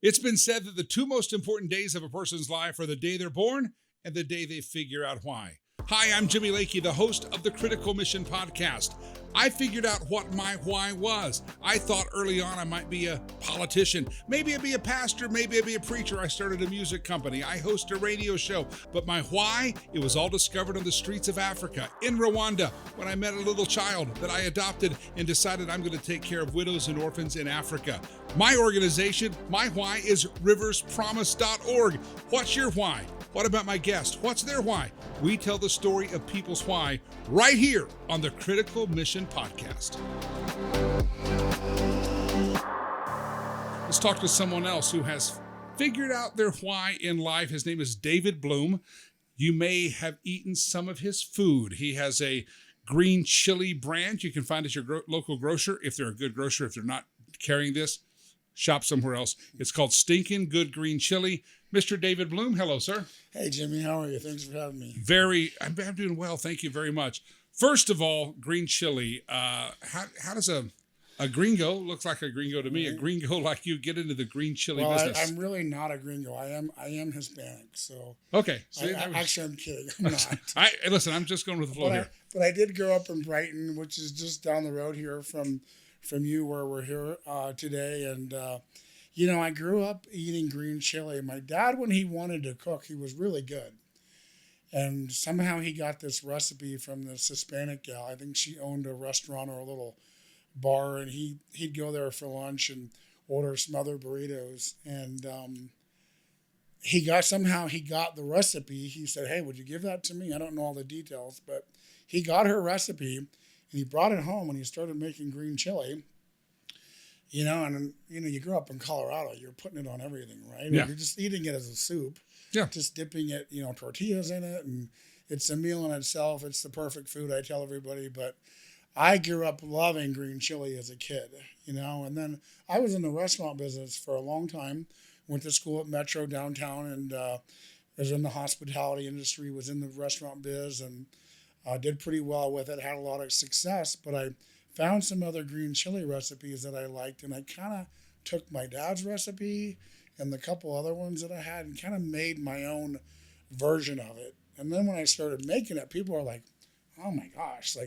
It's been said that the two most important days of a person's life are the day they're born and the day they figure out why. Hi, I'm Jimmy Lakey, the host of the Critical Mission podcast. I figured out what my why was. I thought early on I might be a politician. Maybe I'd be a pastor. Maybe I'd be a preacher. I started a music company. I host a radio show. But my why, it was all discovered on the streets of Africa, in Rwanda, when I met a little child that I adopted and decided I'm going to take care of widows and orphans in Africa. My organization, my why is riverspromise.org. What's your why? What about my guest? What's their why? We tell the story of people's why right here on the Critical Mission podcast. Let's talk to someone else who has figured out their why in life. His name is David Bloom. You may have eaten some of his food. He has a green chili brand you can find at your local grocer. If they're a good grocer, if they're not carrying this, shop somewhere else. It's called Stinkin Good Green Chili. Mr. David Bloom, hello, sir. Hey, Jimmy, how are you? Thanks for having me. I'm doing well. Thank you very much. First of all, green chili. How does a gringo, looks like a gringo to me, a gringo like you, get into the green chili business? I'm really not a gringo. I am Hispanic, so. Okay. Actually, I'm kidding. I'm not. Listen, I'm just going with the flow here. But I did grow up in Brighton, which is just down the road here from you where we're here today. And, I grew up eating green chili. My dad, when he wanted to cook, he was really good. And somehow he got this recipe from this Hispanic gal. I think she owned a restaurant or a little bar, and he'd go there for lunch and order some other burritos. And he got the recipe. He said, "Hey, would you give that to me?" I don't know all the details, but he got her recipe, and he brought it home, and he started making green chili. You grow up in Colorado, you're putting it on everything, right? Yeah. You're just eating it as a soup. Yeah. Just dipping it, tortillas in it, and it's a meal in itself. It's the perfect food, I tell everybody. But I grew up loving green chili as a kid, and then I was in the restaurant business for a long time. Went to school at Metro downtown, and was in the hospitality industry, was in the restaurant biz, and did pretty well with it, had a lot of success. But I found some other green chili recipes that I liked, and I kind of took my dad's recipe and the couple other ones that I had and kind of made my own version of it. And then when I started making it, people were like, "Oh my gosh,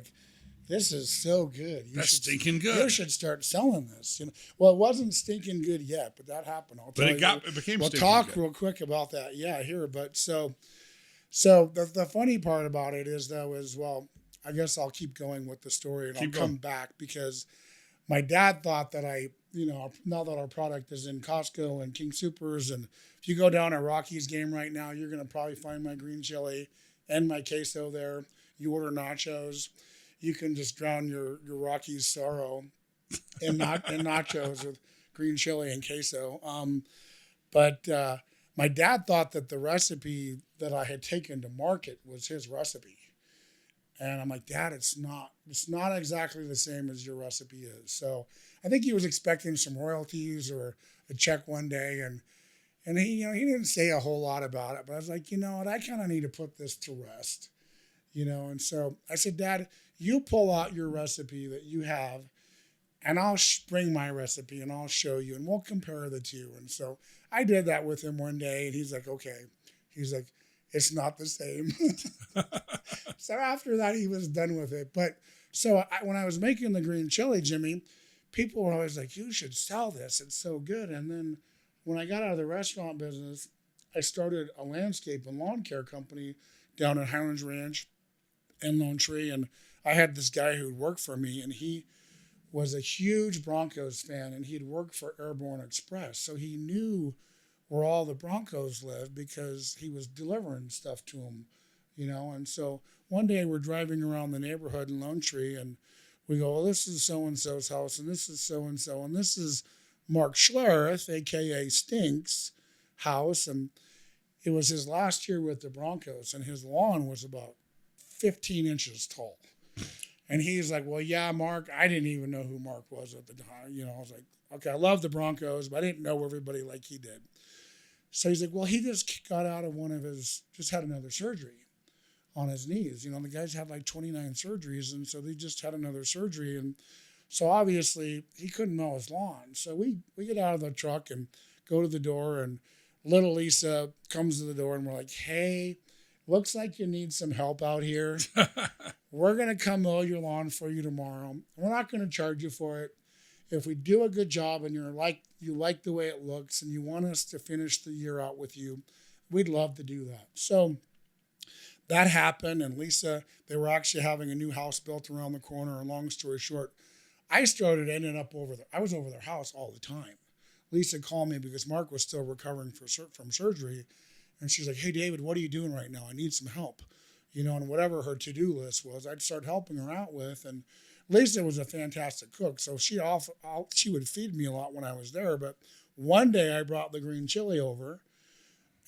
this is so good. That's stinking good. You should start selling this." Well, it wasn't stinking good yet, but that happened. It became we'll stinking talk good. real quick about that. Yeah, here. But so the funny part about it is, I guess I'll keep going with the story, and I'll come back because my dad thought that now that our product is in Costco and King Soopers, and if you go down a Rockies game right now, you're going to probably find my green chili and my queso there. You order nachos, you can just drown your Rockies sorrow in nachos with green chili and queso. But my dad thought that the recipe that I had taken to market was his recipe. And I'm like, "Dad, it's not exactly the same as your recipe is." So I think he was expecting some royalties or a check one day. And he didn't say a whole lot about it, but I was like, "You know what? I kind of need to put this to rest." And so I said, "Dad, you pull out your recipe that you have, and I'll bring my recipe and I'll show you, and we'll compare the two." And so I did that with him one day, and he's like, "Okay." He's like, "It's not the same." So after that, he was done with it. But when I was making the green chili, Jimmy, people were always like, "You should sell this. It's so good." And then when I got out of the restaurant business, I started a landscape and lawn care company down at Highlands Ranch and Lone Tree. And I had this guy who'd work for me, and he was a huge Broncos fan, and he'd worked for Airborne Express. So he knew where all the Broncos lived because he was delivering stuff to them, And so one day we're driving around the neighborhood in Lone Tree, and we go, "Well, this is so-and-so's house, and this is so-and-so, and this is Mark Schlereth, a.k.a. Stink's house." And it was his last year with the Broncos, and his lawn was about 15 inches tall. And he's like, "Well, yeah, Mark." I didn't even know who Mark was at the time. I was like, "Okay, I love the Broncos, but I didn't know everybody like he did." So he's like, "Well, he just got out of just had another surgery on his knees. The guy's had 29 surgeries, and so they just had another surgery. And so obviously he couldn't mow his lawn. So we get out of the truck and go to the door, and little Lisa comes to the door, and we're like, hey, looks like you need some help out here. We're going to come mow your lawn for you tomorrow. We're not going to charge you for it. If we do a good job and you like the way it looks and you want us to finish the year out with you, we'd love to do that. So that happened, and Lisa, they were actually having a new house built around the corner. And long story short, I was over their house all the time. Lisa called me because Mark was still recovering from surgery. And she's like, hey, David, what are you doing right now? I need some help. And whatever her to-do list was, I'd start helping her out with. And Lisa was a fantastic cook, so she would feed me a lot when I was there. But one day I brought the green chili over,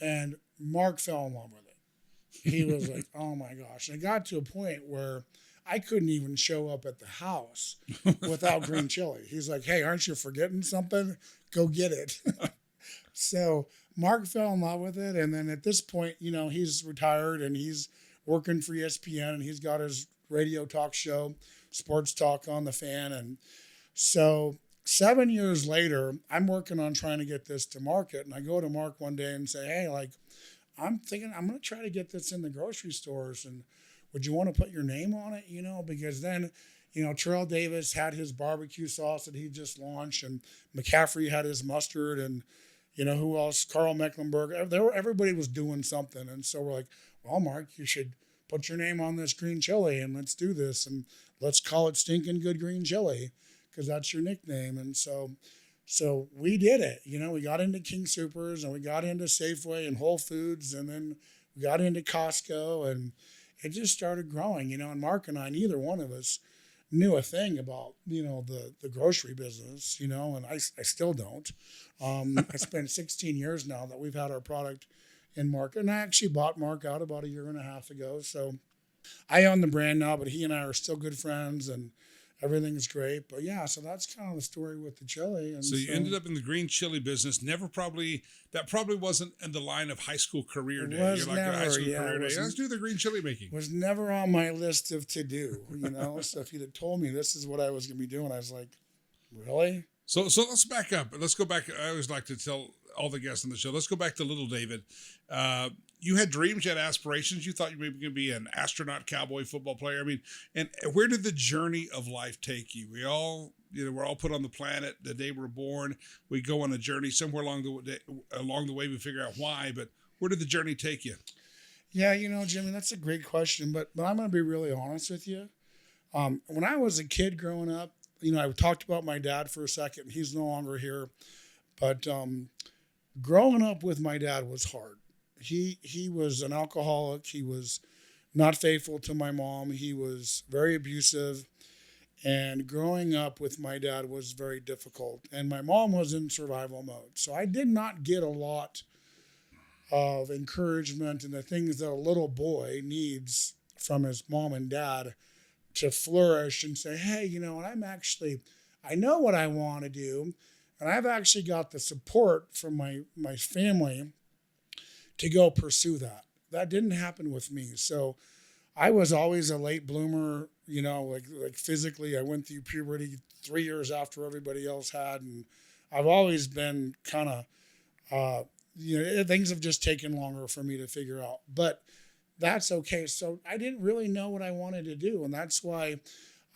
and Mark fell in love with it. He was like, oh my gosh. And it got to a point where I couldn't even show up at the house without green chili. He's like, hey, aren't you forgetting something? Go get it. So Mark fell in love with it. And then at this point, he's retired and he's working for ESPN, and he's got his radio talk show, Sports Talk on the Fan. And so 7 years later, I'm working on trying to get this to market. And I go to Mark one day and say, hey, I'm thinking I'm going to try to get this in the grocery stores. And would you want to put your name on it? Because then, Terrell Davis had his barbecue sauce that he just launched, and McCaffrey had his mustard, and who else? Carl Mecklenburg. Everybody was doing something. And so we're like, well, Mark, you should put your name on this green chili and let's do this. And let's call it Stinkin Good Green Chili because that's your nickname. And so we did it. We got into King Soopers and we got into Safeway and Whole Foods. And then we got into Costco, and it just started growing, and Mark and I, neither one of us knew a thing about, the grocery business, and I still don't. I spent 16 years now that we've had our product in market, and I actually bought Mark out about 1.5 years ago. So I own the brand now, but he and I are still good friends, and everything's great. But yeah, so that's kind of the story with the chili. And so you ended up in the green chili business. That probably wasn't in the line of high school career day. You're like never, a high school yeah, career day. Let's do the green chili making. Was never on my list of to do, So if you'd have told me this is what I was going to be doing, I was like, really? So let's back up. Let's go back. I always like to tell all the guests on the show, let's go back to little David. You had dreams, you had aspirations. You thought you were going to be an astronaut, cowboy, football player. I mean, and where did the journey of life take you? We're all put on the planet the day we're born. We go on a journey somewhere along the way. We figure out why, but where did the journey take you? Yeah, Jimmy, that's a great question, but I'm going to be really honest with you. When I was a kid growing up, I talked about my dad for a second. He's no longer here, but growing up with my dad was hard. He was an alcoholic. He was not faithful to my mom. He was very abusive. And growing up with my dad was very difficult. And my mom was in survival mode. So I did not get a lot of encouragement and the things that a little boy needs from his mom and dad to flourish and say, hey, I know what I want to do. And I've actually got the support from my family to go pursue that. That didn't happen with me. So I was always a late bloomer, like physically. I went through puberty 3 years after everybody else had. And I've always been kind of, things have just taken longer for me to figure out. But that's okay. So I didn't really know what I wanted to do. And that's why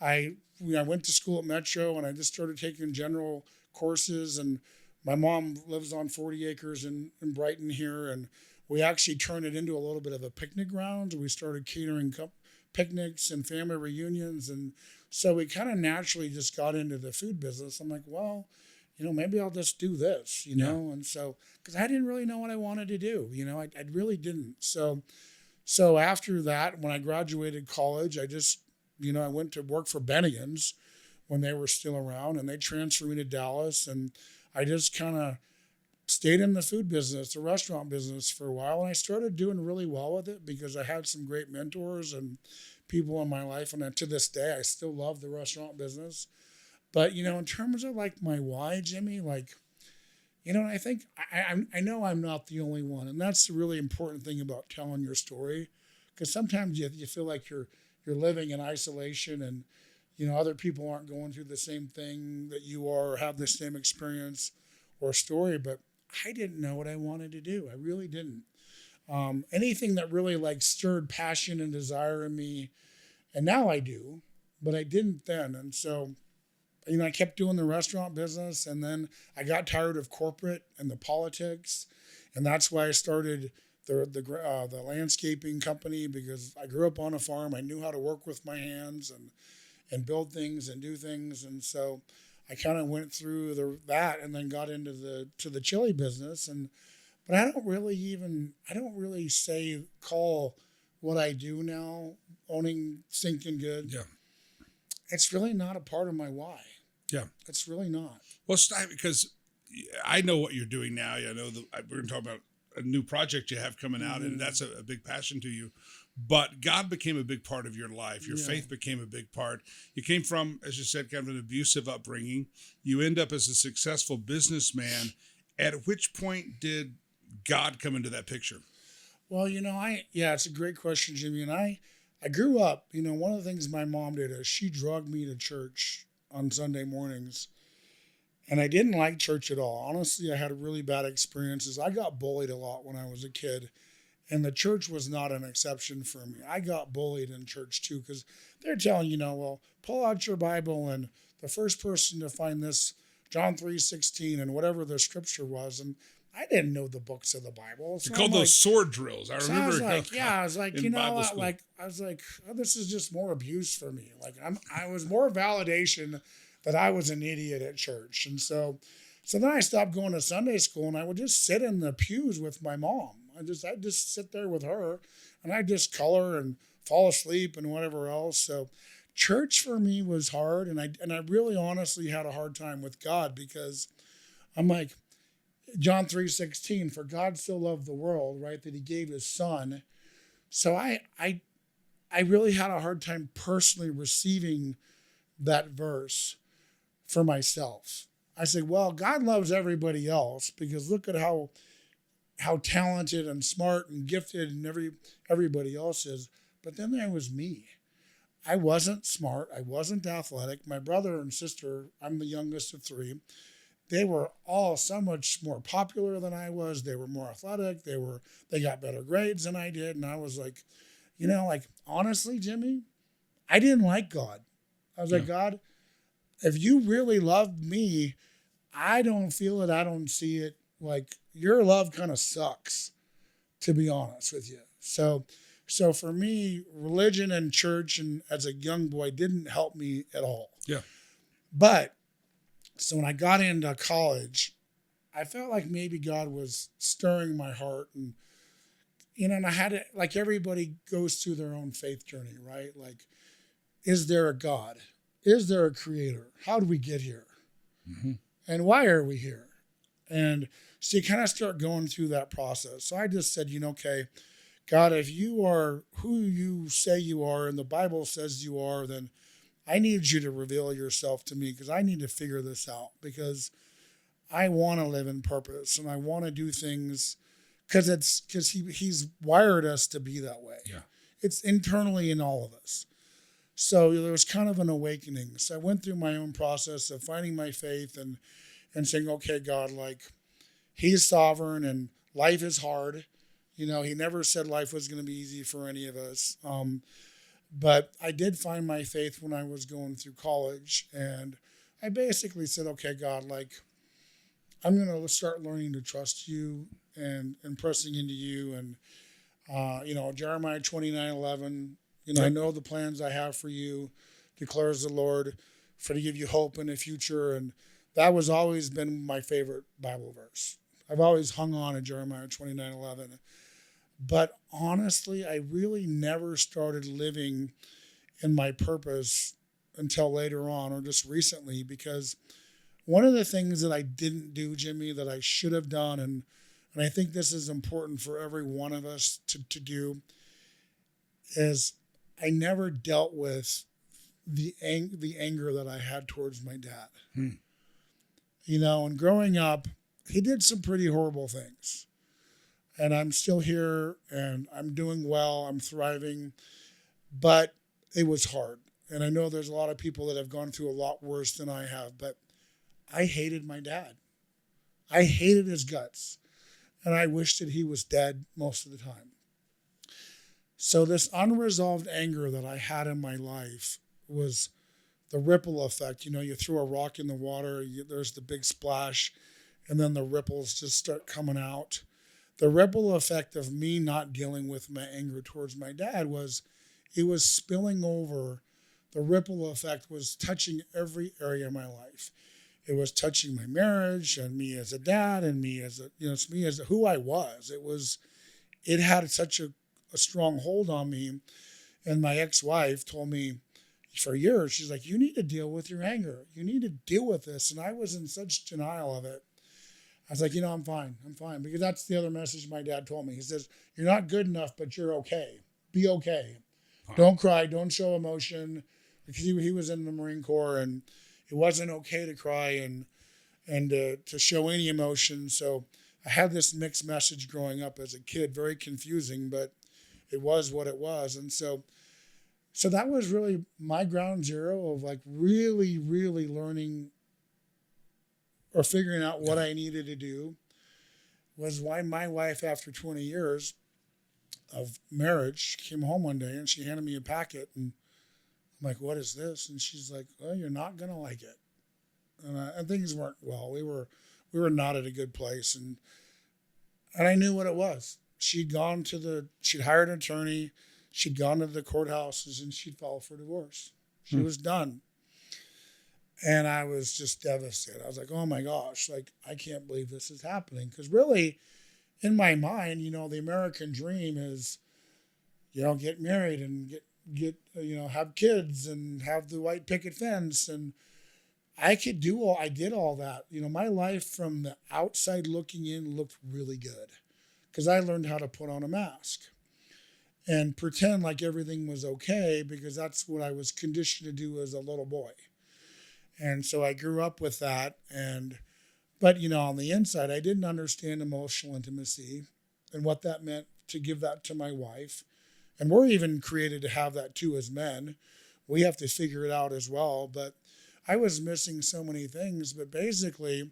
I went to school at Metro and I just started taking general courses. And my mom lives on 40 acres in Brighton here. And we actually turned it into a little bit of a picnic ground. We started catering picnics and family reunions. And so we kind of naturally just got into the food business. I'm like, well, maybe I'll just do this, And so, because I didn't really know what I wanted to do, I really didn't. So after that, when I graduated college, I just, I went to work for Bennigan's when they were still around, and they transferred me to Dallas. And I just kind of stayed in the food business, the restaurant business for a while. And I started doing really well with it because I had some great mentors and people in my life. And to this day, I still love the restaurant business. But, in terms of like my why, Jimmy, I think I know I'm not the only one. And that's the really important thing about telling your story. Because sometimes you feel like you're living in isolation and, other people aren't going through the same thing that you are or have the same experience or story. But I didn't know what I wanted to do. I really didn't. Anything that really like stirred passion and desire in me, and now I do, but I didn't then. And so, I kept doing the restaurant business, and then I got tired of corporate and the politics, and that's why I started the landscaping company, because I grew up on a farm. I knew how to work with my hands and build things and do things, and so I kind of went through that, and then got into the chili business. But I don't really call what I do now, owning Stinkin Good. Yeah. It's really not a part of my why. Yeah. It's really not. Well, because I know what you're doing now. I know we're going to talk about a new project you have coming out, and that's a big passion to you. But God became a big part of your life. Your faith became a big part. You came from, as you said, kind of an abusive upbringing. You end up as a successful businessman. At which point did God come into that picture? Well, it's a great question, Jimmy. And I grew up, one of the things my mom did is she drugged me to church on Sunday mornings. And I didn't like church at all. Honestly, I had really bad experiences. I got bullied a lot when I was a kid, and the church was not an exception for me. I got bullied in church too, because they're telling well, pull out your Bible, and the first person to find this, John 3:16, and whatever the scripture was. And I didn't know the books of the Bible. So you called those sword drills. I remember. I was like, oh, this is just more abuse for me. Like I was more validation that I was an idiot at church. And so then I stopped going to Sunday school, and I would just sit in the pews with my mom. I'd just sit there with her, and I'd just color and fall asleep and whatever else. So church for me was hard. And I really honestly had a hard time with God, because I'm like, John 3:16, for God so loved the world, right, that he gave his son. So I really had a hard time personally receiving that verse for myself. I say, well, God loves everybody else, because look at how talented and smart and gifted and everybody else is. But then there was me. I wasn't smart. I wasn't athletic. My brother and sister, I'm the youngest of three, they were all so much more popular than I was. They were more athletic. They got better grades than I did. And I was like, honestly, Jimmy, I didn't like God. I was like, God, if you really loved me, I don't feel it. I don't see it. Like, your love kind of sucks, to be honest with you. So for me, religion and church, and as a young boy, didn't help me at all. Yeah. But so when I got into college, I felt like maybe God was stirring my heart, and and I had to, like, everybody goes through their own faith journey, right? Like, is there a God? Is there a creator? How did we get here? Mm-hmm. And why are we here? And so you kind of start going through that process. So I just said, okay, God, if you are who you say you are, and the Bible says you are, then I need you to reveal yourself to me, because I need to figure this out, because I want to live in purpose, and I want to do things because he's wired us to be that way. Yeah. It's internally in all of us. So there was kind of an awakening. So I went through my own process of finding my faith and saying, okay, God, like, he's sovereign and life is hard. He never said life was going to be easy for any of us. But I did find my faith when I was going through college, and I basically said, okay, God, like, I'm going to start learning to trust you and pressing into you. And, Jeremiah 29:11, I know the plans I have for you, declares the Lord, for to give you hope in the future. And that was always been my favorite Bible verse. I've always hung on to Jeremiah 29:11. But honestly, I really never started living in my purpose until later on, or just recently, because one of the things that I didn't do, Jimmy, that I should have done, and I think this is important for every one of us to do, is I never dealt with the anger that I had towards my dad. And growing up, he did some pretty horrible things. And I'm still here, and I'm doing well, I'm thriving, but it was hard. And I know there's a lot of people that have gone through a lot worse than I have, but I hated my dad. I hated his guts, and I wished that he was dead most of the time. So this unresolved anger that I had in my life was the ripple effect. You throw a rock in the water, there's the big splash, and then the ripples just start coming out. The ripple effect of me not dealing with my anger towards my dad it was spilling over. The ripple effect was touching every area of my life. It was touching my marriage and me as a dad and me as it's me as who I was. It had such a strong hold on me. And my ex-wife told me for years, she's like, you need to deal with your anger. You need to deal with this. And I was in such denial of it. I was like, I'm fine. Because that's the other message my dad told me. He says, you're not good enough, but you're okay. Be okay. Huh. Don't cry. Don't show emotion. Because he was in the Marine Corps, and it wasn't okay to cry and to show any emotion. So I had this mixed message growing up as a kid, very confusing, but it was what it was. And so that was really my ground zero of like really, really learning or figuring out what I needed to do. Was why my wife, after 20 years of marriage, came home one day and she handed me a packet, and I'm like, what is this? And she's like, well, you're not going to like it. And things weren't well. We were not at a good place. And I knew what it was. She'd hired an attorney. She'd gone to the courthouses and she'd filed for divorce. She was done. And I was just devastated. I was like, oh my gosh, like, I can't believe this is happening. Because really, in my mind, the American dream is, get married and get have kids and have the white picket fence. And I did all that. My life from the outside looking in looked really good because I learned how to put on a mask and pretend like everything was okay, because that's what I was conditioned to do as a little boy. And so I grew up with that. But on the inside, I didn't understand emotional intimacy and what that meant to give that to my wife. And we're even created to have that too as men. We have to figure it out as well. But I was missing so many things. But basically,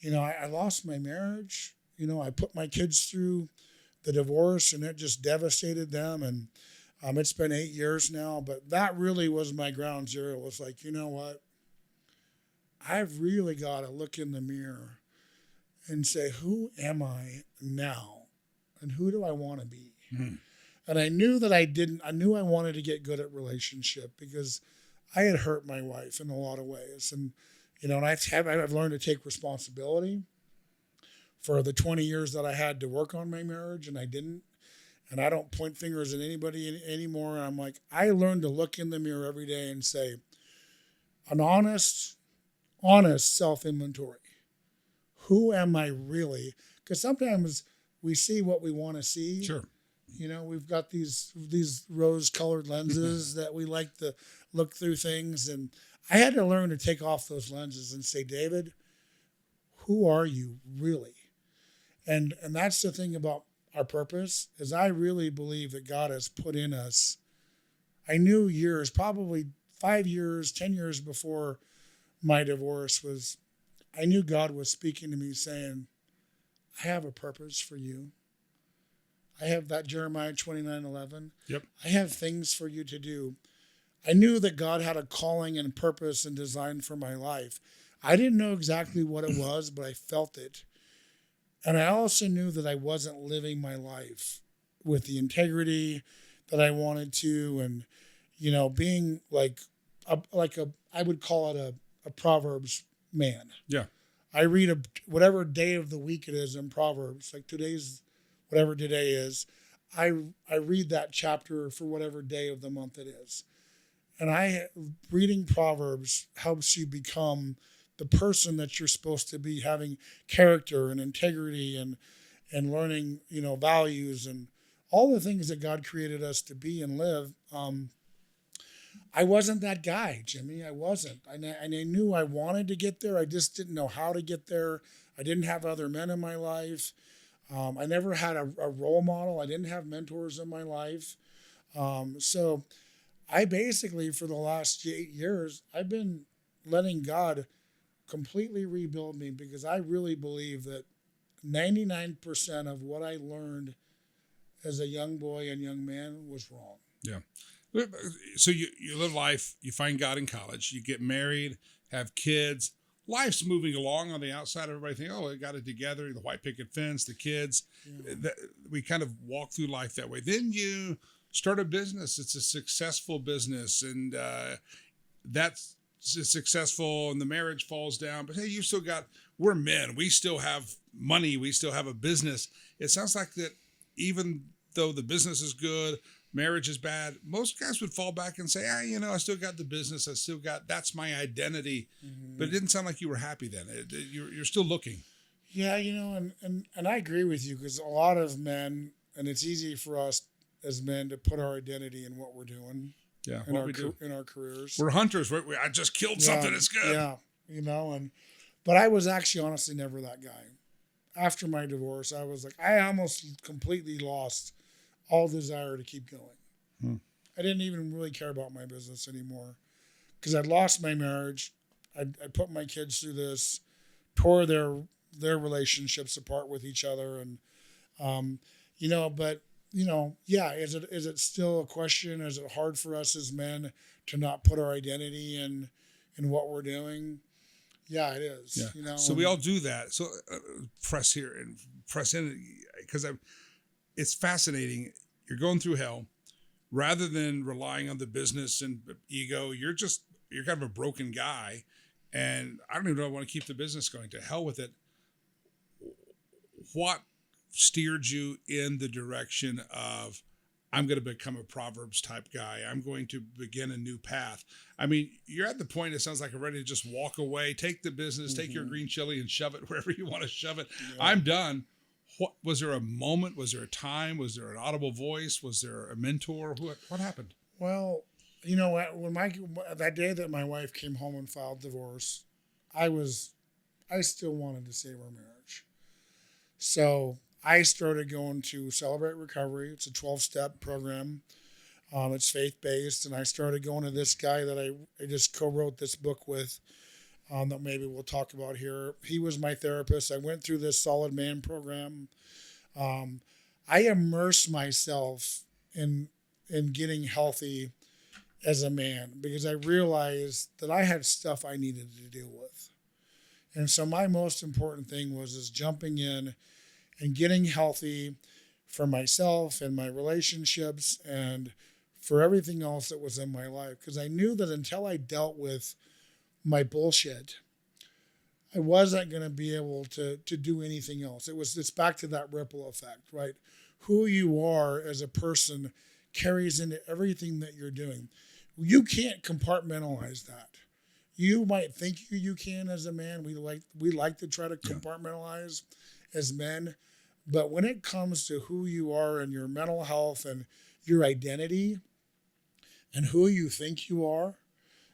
I lost my marriage. I put my kids through the divorce, and it just devastated them. And it's been 8 years now. But that really was my ground zero. It was like, you know what? I've really got to look in the mirror and say, who am I now? And who do I want to be? Mm. And I knew that I knew I wanted to get good at relationship because I had hurt my wife in a lot of ways. And, and I've learned to take responsibility for the 20 years that I had to work on my marriage, and I didn't. And I don't point fingers at anybody anymore. And I'm like, I learned to look in the mirror every day and say, an honest self-inventory. Who am I really? Because sometimes we see what we want to see. Sure. We've got these rose-colored lenses that we like to look through things. And I had to learn to take off those lenses and say, David, who are you really? And that's the thing about our purpose, is I really believe that God has put in us. I knew years, probably 5 years, 10 years before my divorce, I knew God was speaking to me saying, I have a purpose for you. I have that Jeremiah 29:11. Yep. I have things for you to do. I knew that God had a calling and purpose and design for my life. I didn't know exactly what it was, but I felt it. And I also knew that I wasn't living my life with the integrity that I wanted to, and being like I would call it a Proverbs man. Yeah. I read whatever day of the week it is in Proverbs, like today's whatever today is. I read that chapter for whatever day of the month it is. And reading Proverbs helps you become the person that you're supposed to be, having character and integrity and learning, values and all the things that God created us to be and live. I wasn't that guy, Jimmy. I wasn't. And I knew I wanted to get there. I just didn't know how to get there. I didn't have other men in my life. I never had a role model. I didn't have mentors in my life. So I basically, for the last 8 years, I've been letting God completely rebuild me, because I really believe that 99% of what I learned as a young boy and young man was wrong. Yeah. So you live life, you find God in college, you get married, have kids. Life's moving along on the outside. Everybody think, oh, we got it together, the white picket fence, the kids. Yeah. We kind of walk through life that way. Then you start a business. It's a successful business, and that's successful, and the marriage falls down. But hey, you still got, we're men. We still have money. We still have a business. It sounds like that even though the business is good, marriage is bad, most guys would fall back and say, I still got the business. That's my identity. Mm-hmm. But it didn't sound like you were happy then. You're still looking. Yeah, and I agree with you, because a lot of men, and it's easy for us as men to put our identity in what we're doing. Yeah, in our careers. We're hunters. I just killed something. It's good. Yeah, but I was actually honestly never that guy. After my divorce, I was like, I almost completely lost all desire to keep going. I didn't even really care about my business anymore, because I'd lost my marriage. I put my kids through this, tore their relationships apart with each other, and is it still a question? Is it hard for us as men to not put our identity in what we're doing? Yeah, it is. Yeah. So we all do that. So press here and press in, because it's fascinating. You're going through hell, rather than relying on the business and ego. You're kind of a broken guy, and I don't even know I want to keep the business going. To hell with it. What steered you in the direction of, I'm going to become a Proverbs type guy. I'm going to begin a new path. I mean, you're at the point, it sounds like you're ready to just walk away, take the business, take your green chili and shove it wherever you want to shove it. Yeah. I'm done. What was there a moment? Was there a time? Was there an audible voice? Was there a mentor? What happened? Well, when that day that my wife came home and filed divorce, I still wanted to save our marriage. So I started going to Celebrate Recovery. It's a 12-step program. It's faith-based. And I started going to this guy that I just co-wrote this book with, that maybe we'll talk about here. He was my therapist. I went through this Solid Man program. I immersed myself in getting healthy as a man, because I realized that I had stuff I needed to deal with. And so my most important thing was jumping in and getting healthy for myself and my relationships and for everything else that was in my life. Because I knew that until I dealt with my bullshit, I wasn't going to be able to do anything else. It's back to that ripple effect, right? Who you are as a person carries into everything that you're doing. You can't compartmentalize that. You might think you can as a man. We like to try to compartmentalize as men. But when it comes to who you are and your mental health and your identity and who you think you are,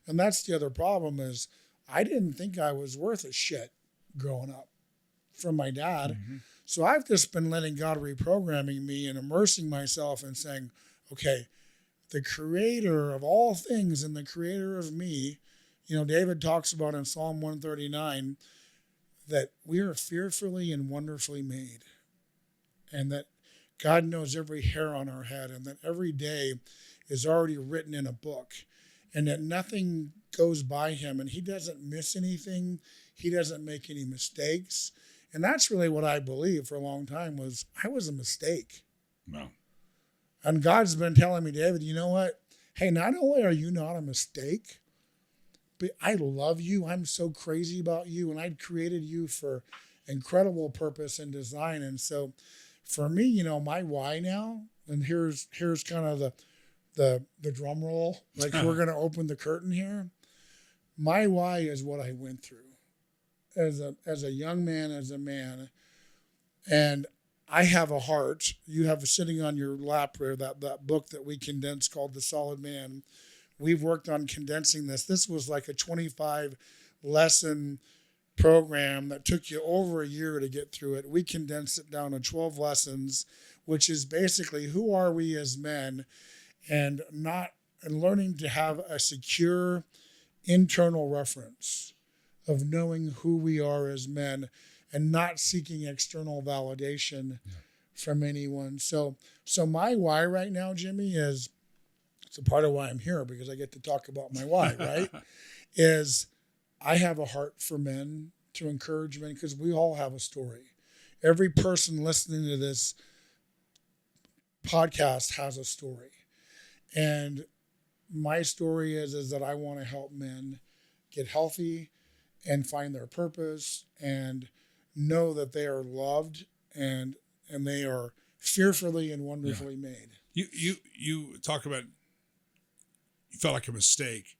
and that's the other problem, is I didn't think I was worth a shit growing up from my dad. Mm-hmm. So I've just been letting God reprogramming me and immersing myself and saying, okay, the creator of all things and the creator of me, David talks about in Psalm 139 that we are fearfully and wonderfully made, and that God knows every hair on our head, and that every day is already written in a book, and that nothing goes by him, and he doesn't miss anything. He doesn't make any mistakes. And that's really what I believed for a long time, was I was a mistake. No. And God's been telling me, David, you know what? Hey, not only are you not a mistake, but I love you. I'm so crazy about you, and I created you for incredible purpose and design. And so for me, my why now, and here's kind of the drum roll, like we're going to open the curtain here. My why is what I went through as a young man, as a man. And I have a heart. You have sitting on your lap there, that book that we condensed called The Solid Man. We've worked on condensing this. This was like a 25 lesson program that took you over a year to get through it. We condensed it down to 12 lessons, which is basically who are we as men, and learning to have a secure internal reference. of knowing who we are as men and not seeking external validation from anyone. So my why right now, Jimmy, is it's a part of why I'm here, because I get to talk about my why, right? Is I have a heart for men, to encourage men, because we all have a story. Every person listening to this podcast has a story. And my story is that I want to help men get healthy and find their purpose and know that they are loved and they are fearfully and wonderfully made. You talk about you felt like a mistake.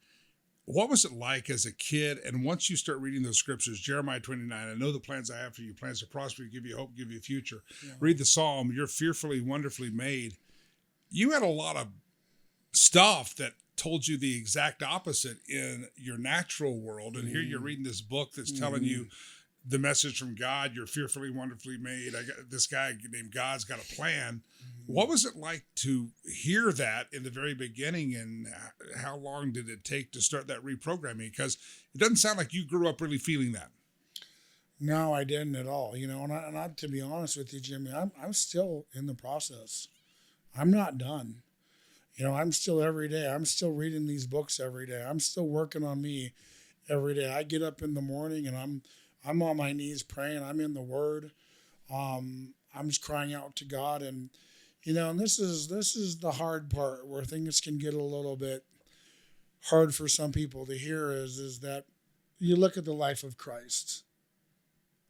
What was it like as a kid? And once you start reading those scriptures, Jeremiah 29, I know the plans I have for you, plans to prosper you, give you hope, give you a future. Yeah. Read the Psalm, you're fearfully, wonderfully made. You had a lot of stuff that told you the exact opposite in your natural world. And here you're reading this book that's telling you the message from God, you're fearfully, wonderfully made. I got this guy named God's got a plan. What was it like to hear that in the very beginning, and how long did it take to start that reprogramming? Because it doesn't sound like you grew up really feeling that. No, I didn't at all. You know, and I to be honest with you, Jimmy, I'm still in the process. I'm not done. You know, I'm still every day. I'm still reading these books every day. I'm still working on me every day. I get up in the morning and I'm on my knees praying. I'm in the Word. I'm just crying out to God, and you know, and this is the hard part where things can get a little bit hard for some people to hear. Is that you look at the life of Christ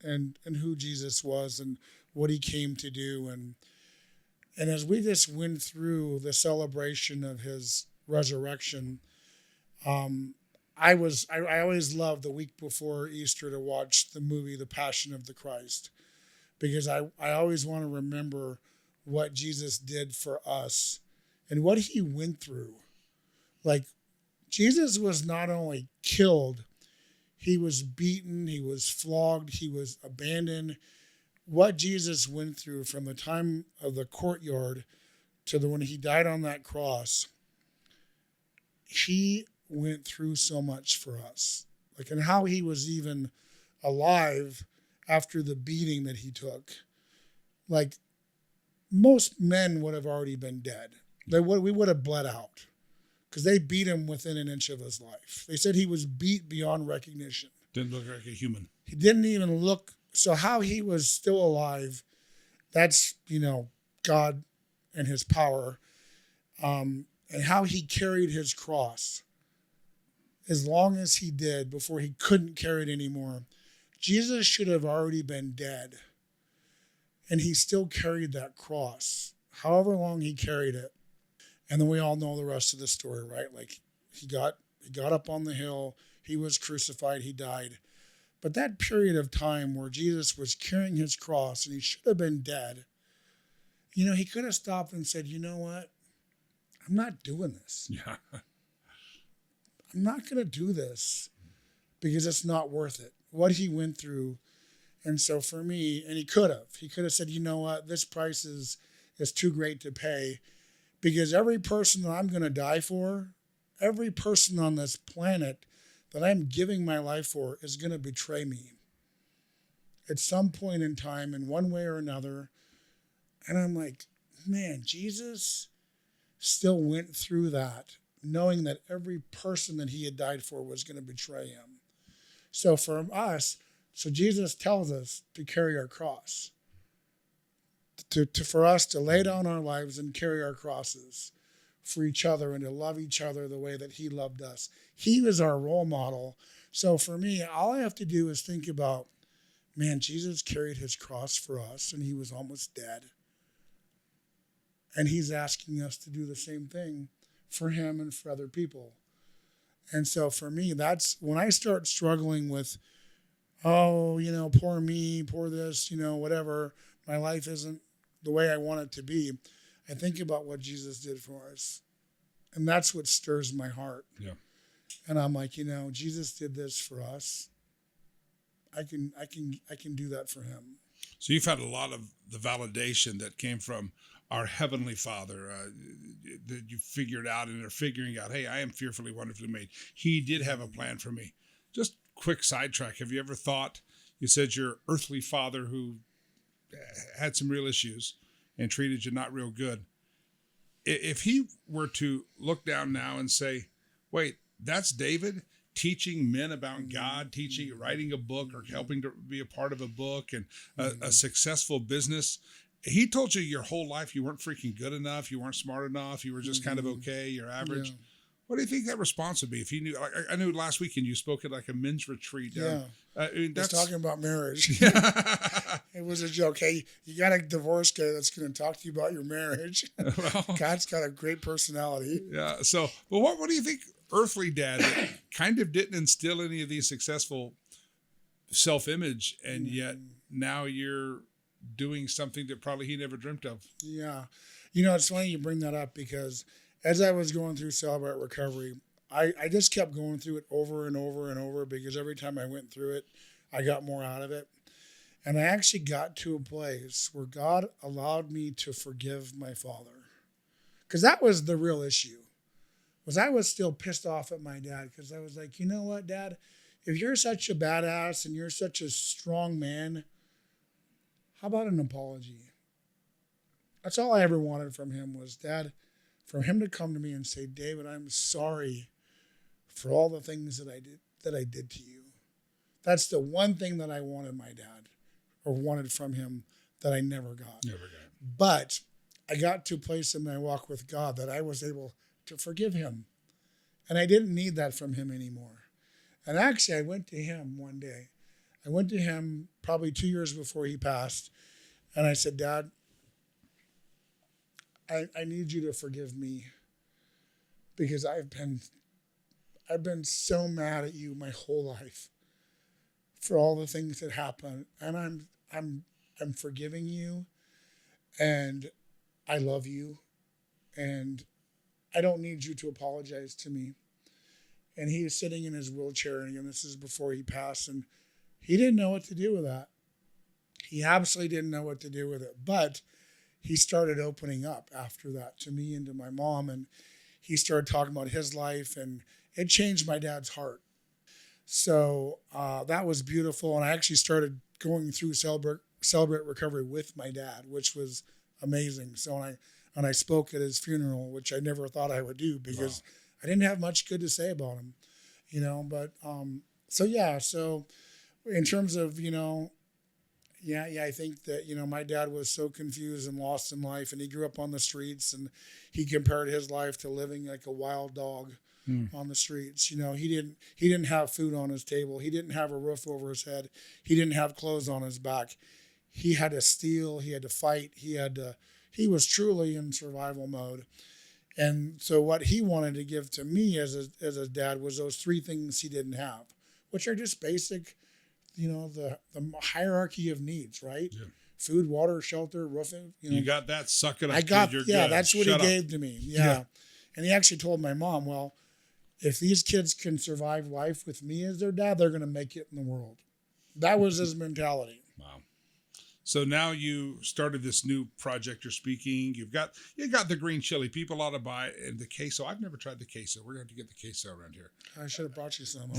and who Jesus was and what he came to do, and as we just went through the celebration of his resurrection, I always loved the week before Easter to watch the movie The Passion of the Christ, because I always want to remember what Jesus did for us and what he went through. Like, Jesus was not only killed, he was beaten, he was flogged, he was abandoned. What Jesus went through from the time of the courtyard to when he died on that cross, he went through so much for us. Like, and how he was even alive after the beating that he took. Like, most men would have already been dead. We would have bled out because they beat him within an inch of his life. They said he was beat beyond recognition. Didn't look like a human. He didn't even look. So how he was still alive, that's, you know, God and his power, and how he carried his cross as long as he did before he couldn't carry it anymore. Jesus should have already been dead. And he still carried that cross, however long he carried it. And then we all know the rest of the story, right? Like, he got up on the hill, he was crucified, he died. But that period of time where Jesus was carrying his cross and he should have been dead, you know, he could have stopped and said, you know what? I'm not doing this. Yeah. I'm not going to do this because it's not worth it. What he went through. And so for me, and he could have said, you know what, this price is too great to pay, because every person that I'm going to die for, every person on this planet that I'm giving my life for is going to betray me at some point in time in one way or another. And I'm like, man, Jesus still went through that, knowing that every person that he had died for was going to betray him. So for us, so Jesus tells us to carry our cross, for us to lay down our lives and carry our crosses for each other and to love each other the way that he loved us. He was our role model. So for me, all I have to do is think about, man, Jesus carried his cross for us and he was almost dead. And he's asking us to do the same thing for him and for other people. And so for me, that's when I start struggling with, oh, you know, poor me, poor this, you know, whatever. My life isn't the way I want it to be. I think about what Jesus did for us. And that's what stirs my heart. Yeah. And I'm like, you know, Jesus did this for us. I can do that for him. So you've had a lot of the validation that came from our Heavenly Father that you figured out and are figuring out, hey, I am fearfully, wonderfully made. He did have a plan for me. Just quick sidetrack. Have you ever thought, you said your earthly father who had some real issues and treated you not real good. If he were to look down now and say, wait, that's David teaching men about God, writing a book or helping to be a part of a book and a successful business. He told you your whole life you weren't freaking good enough. You weren't smart enough. You were just kind of okay. You're average. Yeah. What do you think that response would be if he knew? I knew last weekend you spoke at like a men's retreat. Yeah. I mean, that's talking about marriage. Yeah. It was a joke. Hey, you got a divorce guy that's going to talk to you about your marriage. Well, God's got a great personality. Yeah. So, but what do you think earthly dad that kind of didn't instill any of these successful self-image, and yet now you're doing something that probably he never dreamt of? Yeah. It's funny you bring that up because as I was going through Celebrate Recovery, I just kept going through it over and over and over because every time I went through it, I got more out of it. And I actually got to a place where God allowed me to forgive my father. Because that was the real issue, was I was still pissed off at my dad because I was like, you know what, Dad? If you're such a badass and you're such a strong man, how about an apology? That's all I ever wanted from him was, Dad, for him to come to me and say, David, I'm sorry for all the things that I did to you. That's the one thing that I wanted my dad or wanted from him that I never got. But I got to a place in my walk with God that I was able to forgive him. And I didn't need that from him anymore. And actually, I went to him one day. I went to him probably 2 years before he passed. And I said, Dad, I need you to forgive me because I've been so mad at you my whole life for all the things that happened. And I'm forgiving you, and I love you, and I don't need you to apologize to me. And he was sitting in his wheelchair, and again, this is before he passed, and he didn't know what to do with that. He absolutely didn't know what to do with it, but he started opening up after that to me and to my mom, and he started talking about his life, and it changed my dad's heart. So that was beautiful, and I actually started going through Celebrate Recovery with my dad, which was amazing. So when I spoke at his funeral, which I never thought I would do because I didn't have much good to say about him, But so in terms of I think that my dad was so confused and lost in life, and he grew up on the streets, and he compared his life to living like a wild dog on the streets. He didn't have food on his table. He didn't have a roof over his head. He didn't have clothes on his back. He had to steal. He had to fight. He was truly in survival mode. And so what he wanted to give to me as a dad was those three things he didn't have, which are just basic, the hierarchy of needs, right? Yeah. Food, water, shelter, roofing. You got that? Suck it up. That's what he gave to me. Yeah. And he actually told my mom, well, if these kids can survive life with me as their dad, they're going to make it in the world. That was his mentality. Wow. So now you started this new project. You're speaking. You got the green chili. People ought to buy it. And the queso. I've never tried the queso. We're going to have to get the queso around here. I should have brought you some.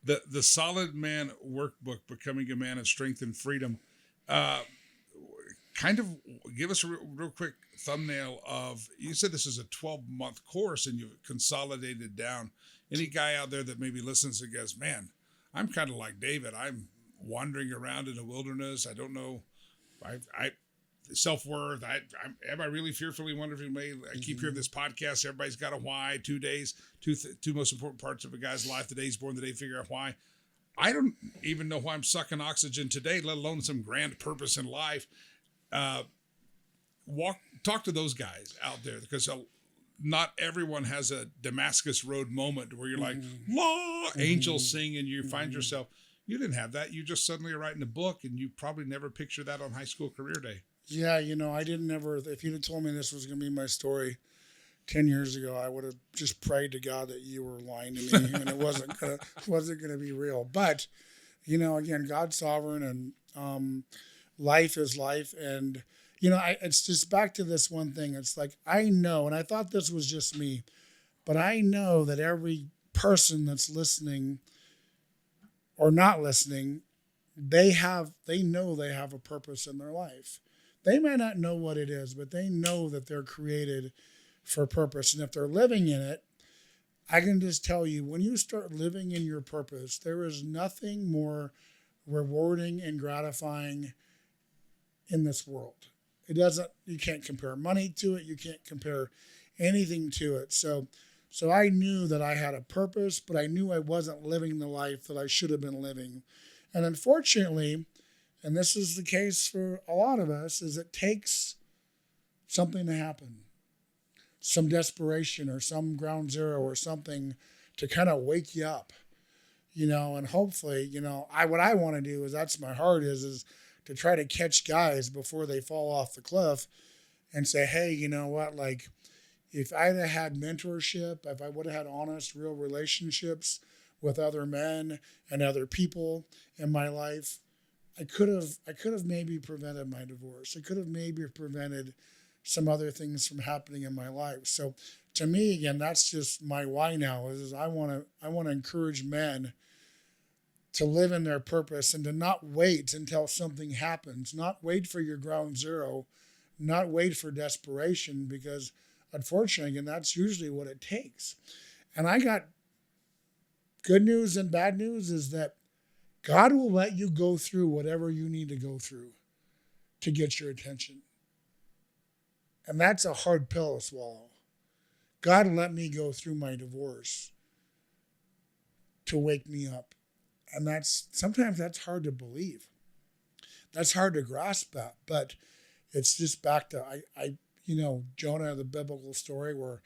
The Solid Man Workbook, Becoming a Man of Strength and Freedom. Kind of give us a real quick thumbnail of, you said this is a 12-month course and you've consolidated down. Any guy out there that maybe listens and goes, man, I'm kind of like David. I'm wandering around in the wilderness. I don't know. I self-worth. Am I really fearfully wonderfully made? I keep hearing this podcast. Everybody's got a why. 2 days, two most important parts of a guy's life. The day he's born, the day you figure out why. I don't even know why I'm sucking oxygen today, let alone some grand purpose in life. Talk to those guys out there, because not everyone has a Damascus Road moment where you're like, angels sing, and you find yourself. You didn't have that. You just suddenly are writing a book, and you probably never pictured that on high school career day. Yeah, I didn't ever. If you'd have told me this was going to be my story 10 years ago, I would have just prayed to God that you were lying to me and it wasn't gonna be real. But again, God's sovereign, and life is life, and it's just back to this one thing. It's like, I know, and I thought this was just me, but I know that every person that's listening or not listening, they know they have a purpose in their life. They may not know what it is, but they know that they're created for purpose. And if they're living in it, I can just tell you, when you start living in your purpose, there is nothing more rewarding and gratifying in this world. You can't compare money to it. You can't compare anything to it. So I knew that I had a purpose, but I knew I wasn't living the life that I should have been living. And unfortunately, and this is the case for a lot of us, is it takes something to happen, some desperation or some ground zero or something to kind of wake you up, and hopefully, what I want to do is, that's my heart is to try to catch guys before they fall off the cliff and say, hey, you know what, like, if I'd have had mentorship, if I would have had honest, real relationships with other men and other people in my life, I could have maybe prevented my divorce. I could have maybe prevented some other things from happening in my life. So to me, again, that's just my why now is I want to encourage men to live in their purpose and to not wait until something happens, not wait for your ground zero, not wait for desperation, because unfortunately, and that's usually what it takes. And I got good news and bad news is that God will let you go through whatever you need to go through to get your attention. And that's a hard pill to swallow. God let me go through my divorce to wake me up. And sometimes that's hard to believe. That's hard to grasp that. But it's just back to, Jonah, the biblical story where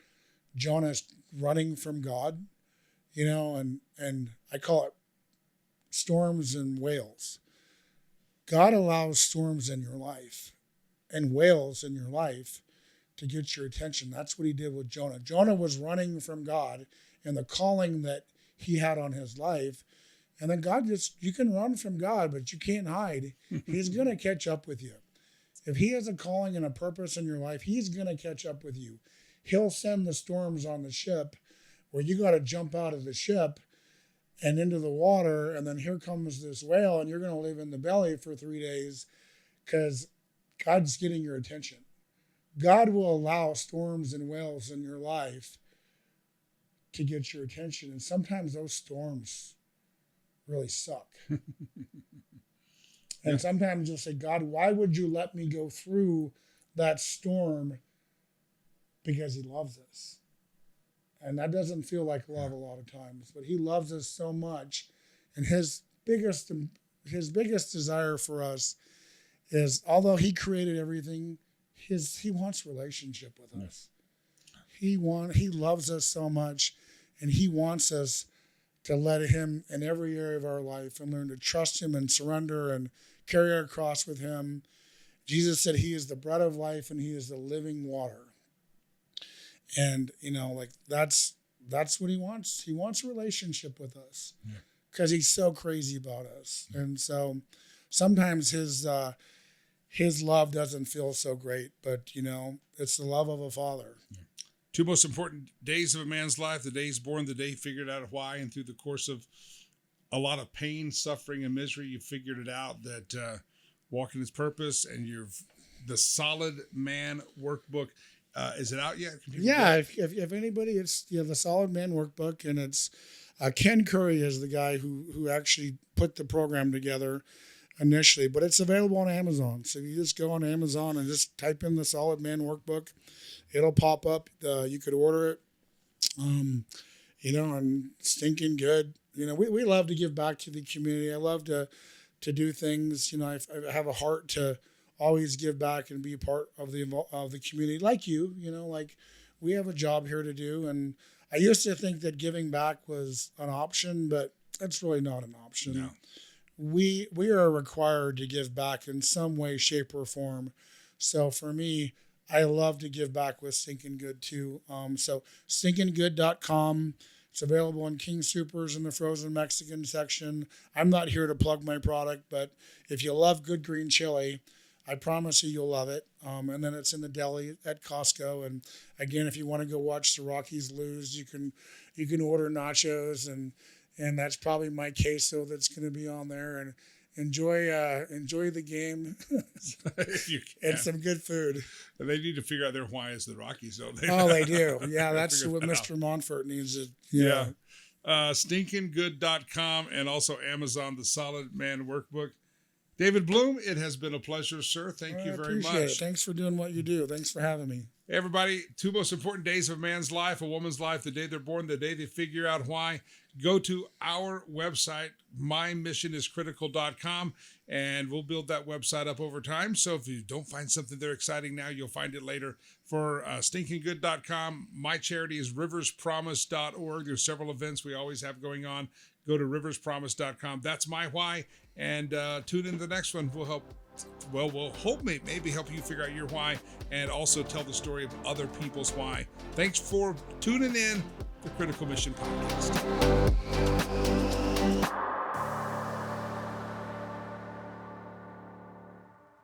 Jonah's running from God, and I call it storms and whales. God allows storms in your life and whales in your life to get your attention. That's what he did with Jonah. Jonah was running from God and the calling that he had on his life. And then you can run from God, but you can't hide. He's going to catch up with you. If he has a calling and a purpose in your life, he's going to catch up with you. He'll send the storms on the ship where you got to jump out of the ship and into the water. And then here comes this whale and you're going to live in the belly for 3 days because God's getting your attention. God will allow storms and whales in your life to get your attention. And sometimes those storms really suck. And sometimes you'll say, God, why would you let me go through that storm? Because he loves us. And that doesn't feel like love a lot of times, but he loves us so much. And his biggest desire for us is, although he created everything, he wants relationship with us. He loves us so much, and he wants us to let him in every area of our life and learn to trust him and surrender and carry our cross with him. Jesus said he is the bread of life and he is the living water. And, that's what he wants. He wants a relationship with us because he's so crazy about us. And so sometimes his love doesn't feel so great, but, it's the love of a father. Yeah. 2 most important days of a man's life: the day he's born, the day he figured out why, and through the course of a lot of pain, suffering, and misery, you figured it out that walking his purpose, and the Solid Man Workbook. Is it out yet? Yeah, if anybody, it's the Solid Man Workbook, and it's Ken Curry is the guy who actually put the program together initially, but it's available on Amazon. So you just go on Amazon and just type in the Solid Man Workbook. It'll pop up. You could order it, and Stinkin Good. We love to give back to the community. I love to do things. I have a heart to always give back and be a part of the community, like you. Like we have a job here to do, and I used to think that giving back was an option, but it's really not an option. No. We are required to give back in some way, shape, or form. So for me, I love to give back with Stinkin Good too. So stinkingood.com. It's available in King Soopers in the frozen Mexican section. I'm not here to plug my product, but if you love good green chili, I promise you'll love it. And then it's in the deli at Costco. And again, if you want to go watch the Rockies lose, you can order nachos and and that's probably my queso that's going to be on there. And enjoy the game If you can. and some good food. And they need to figure out their why is the Rockies, don't they? Oh, they do. Yeah, that's what Mr. Montfort needs to. Yeah. StinkinGood.com and also Amazon, the Solid Man Workbook. David Bloom, it has been a pleasure, sir. Thank you very much. It. Thanks for doing what you do. Thanks for having me. Hey, everybody, 2 most important days of a man's life, a woman's life, the day they're born, the day they figure out why. Go to our website, mymissioniscritical.com, and we'll build that website up over time. So if you don't find something there exciting now, you'll find it later. For stinkingood.com, my charity is riverspromise.org. There's several events we always have going on. Go to riverspromise.com. That's my why. And tune in to the next one. We'll hope maybe help you figure out your why and also tell the story of other people's why. Thanks for tuning in to Critical Mission Podcast.